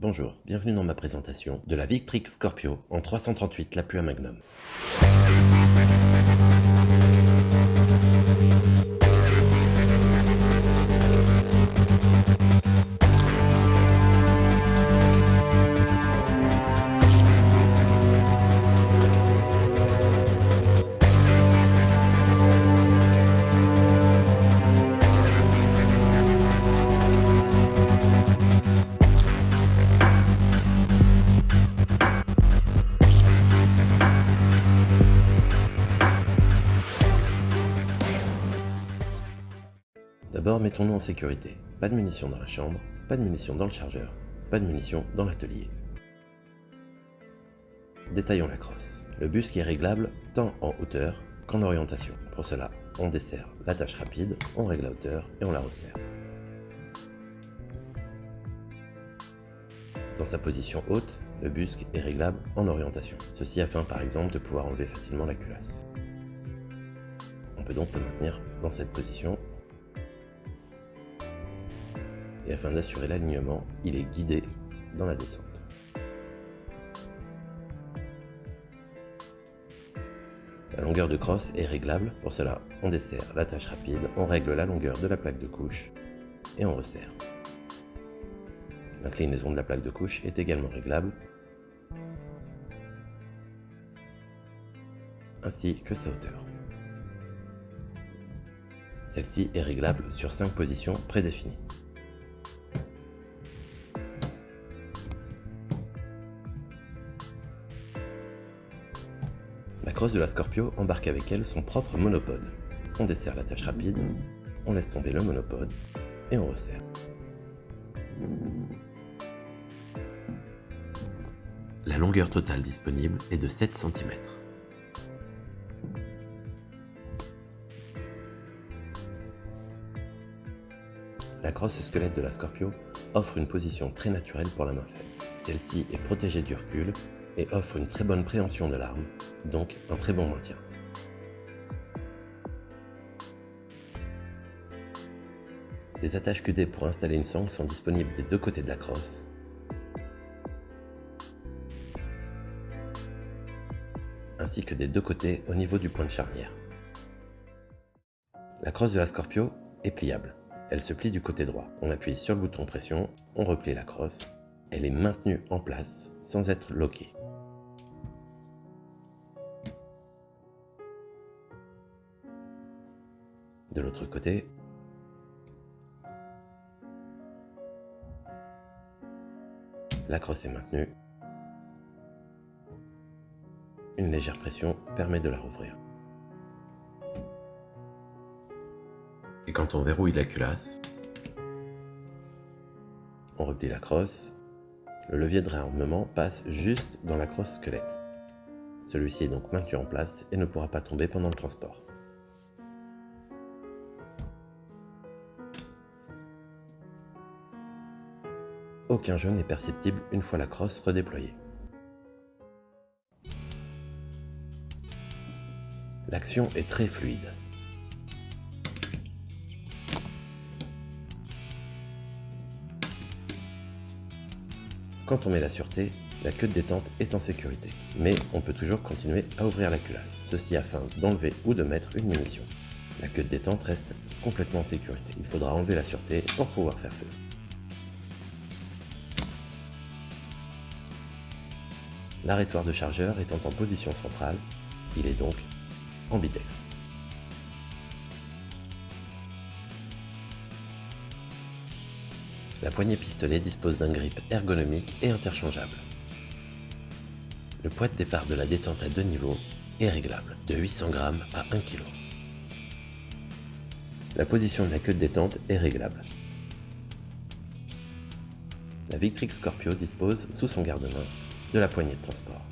Bonjour, bienvenue dans ma présentation de la Victrix Scorpio en 338 la Pua Magnum. D'abord, mettons-nous en sécurité. Pas de munitions dans la chambre, pas de munitions dans le chargeur, pas de munitions dans l'atelier. Détaillons la crosse. Le busque est réglable tant en hauteur qu'en orientation. Pour cela, on desserre l'attache rapide, on règle la hauteur et on la resserre. Dans sa position haute, le busque est réglable en orientation. Ceci afin par exemple de pouvoir enlever facilement la culasse. On peut donc le maintenir dans cette position. Et afin d'assurer l'alignement, il est guidé dans la descente. La longueur de crosse est réglable, pour cela on desserre l'attache rapide, on règle la longueur de la plaque de couche et on resserre. L'inclinaison de la plaque de couche est également réglable, ainsi que sa hauteur. Celle-ci est réglable sur 5 positions prédéfinies. La crosse de la Scorpio embarque avec elle son propre monopode. On desserre l'attache rapide, on laisse tomber le monopode et on resserre. La longueur totale disponible est de 7 cm. La crosse squelette de la Scorpio offre une position très naturelle pour la main faible. Celle-ci est protégée du recul et offre une très bonne préhension de l'arme, donc un très bon maintien. Des attaches QD pour installer une sangle sont disponibles des deux côtés de la crosse, ainsi que des deux côtés au niveau du point de charnière. La crosse de la Scorpio est pliable. Elle se plie du côté droit. On appuie sur le bouton pression, on replie la crosse. Elle est maintenue en place sans être loquée. De l'autre côté, la crosse est maintenue. Une légère pression permet de la rouvrir. Et quand on verrouille la culasse, on replie la crosse. Le levier de réarmement passe juste dans la crosse squelette. Celui-ci est donc maintenu en place et ne pourra pas tomber pendant le transport. Aucun jeu n'est perceptible une fois la crosse redéployée. L'action est très fluide. Quand on met la sûreté, la queue de détente est en sécurité, mais on peut toujours continuer à ouvrir la culasse, ceci afin d'enlever ou de mettre une munition. La queue de détente reste complètement en sécurité. Il faudra enlever la sûreté pour pouvoir faire feu. L'arrêtoir de chargeur étant en position centrale, il est donc ambidextre. La poignée pistolet dispose d'un grip ergonomique et interchangeable. Le poids de départ de la détente à 2 niveaux est réglable, de 800 g à 1 kg. La position de la queue de détente est réglable. La Victrix Scorpio dispose, sous son garde-main, de la poignée de transport.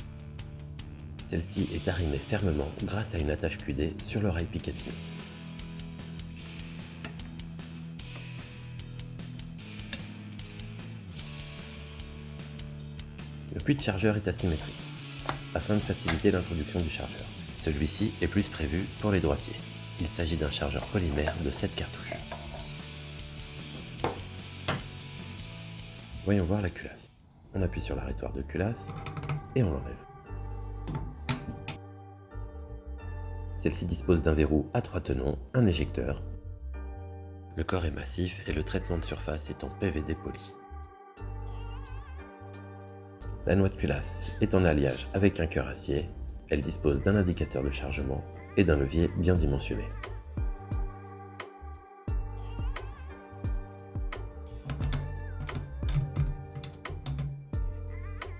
Celle-ci est arrimée fermement grâce à une attache QD sur le rail Picatinny. Le puits de chargeur est asymétrique, afin de faciliter l'introduction du chargeur. Celui-ci est plus prévu pour les droitiers. Il s'agit d'un chargeur polymère de 7 cartouches. Voyons voir la culasse. on appuie sur l'arrêtoir de culasse et on l'enlève. Celle-ci dispose d'un verrou à 3 tenons, un éjecteur. Le corps est massif et le traitement de surface est en PVD poli. La noix de culasse est en alliage avec un cœur acier. Elle dispose d'un indicateur de chargement et d'un levier bien dimensionné.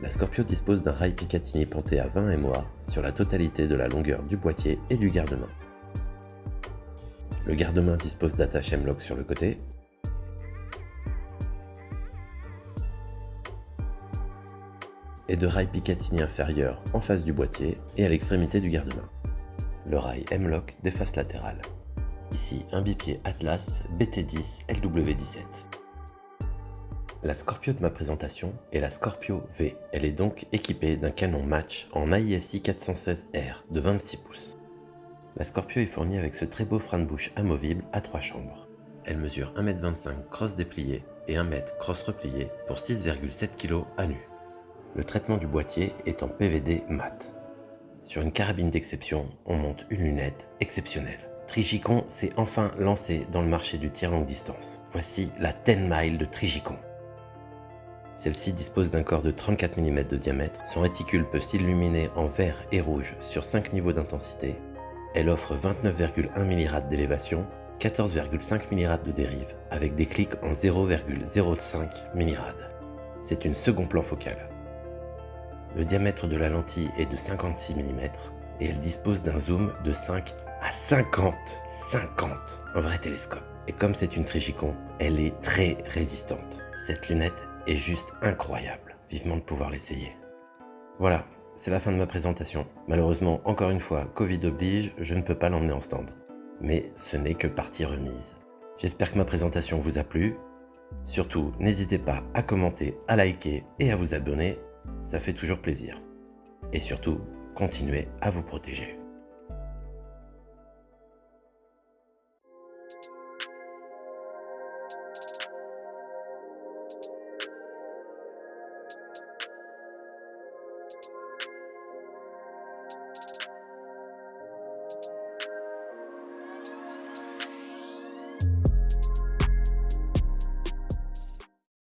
La Scorpio dispose d'un rail Picatinny ponté à 20 MOA sur la totalité de la longueur du boîtier et du garde-main. Le garde-main dispose d'attaches M-LOK sur le côté et de rails Picatinny inférieurs en face du boîtier et à l'extrémité du garde-main. Le rail M-LOK des faces latérales. Ici un bipied Atlas BT10 LW17. La Scorpio de ma présentation est la Scorpio V. Elle est donc équipée d'un canon match en AISI 416R de 26 pouces. La Scorpio est fournie avec ce très beau frein de bouche amovible à 3 chambres. Elle mesure 1,25 m cross déplié et 1 m cross replié pour 6,7 kg à nu. Le traitement du boîtier est en PVD mat. Sur une carabine d'exception, on monte une lunette exceptionnelle. Trigicon s'est enfin lancé dans le marché du tir longue distance. Voici la 10 Mile de Trigicon. Celle-ci dispose d'un corps de 34 mm de diamètre. Son réticule peut s'illuminer en vert et rouge sur 5 niveaux d'intensité. Elle offre 29,1 millirad d'élévation, 14,5 millirad de dérive, avec des clics en 0,05 millirad. C'est une second plan focal. Le diamètre de la lentille est de 56 mm et elle dispose d'un zoom de 5 à 50, un vrai télescope. Et comme c'est une Trigicon, elle est très résistante. Cette lunette est juste incroyable. Vivement de pouvoir l'essayer. Voilà, c'est la fin de ma présentation. Malheureusement, encore une fois, Covid oblige, je ne peux pas l'emmener en stand. Mais ce n'est que partie remise. J'espère que ma présentation vous a plu. Surtout, n'hésitez pas à commenter, à liker et à vous abonner. Ça fait toujours plaisir. Et surtout, continuez à vous protéger.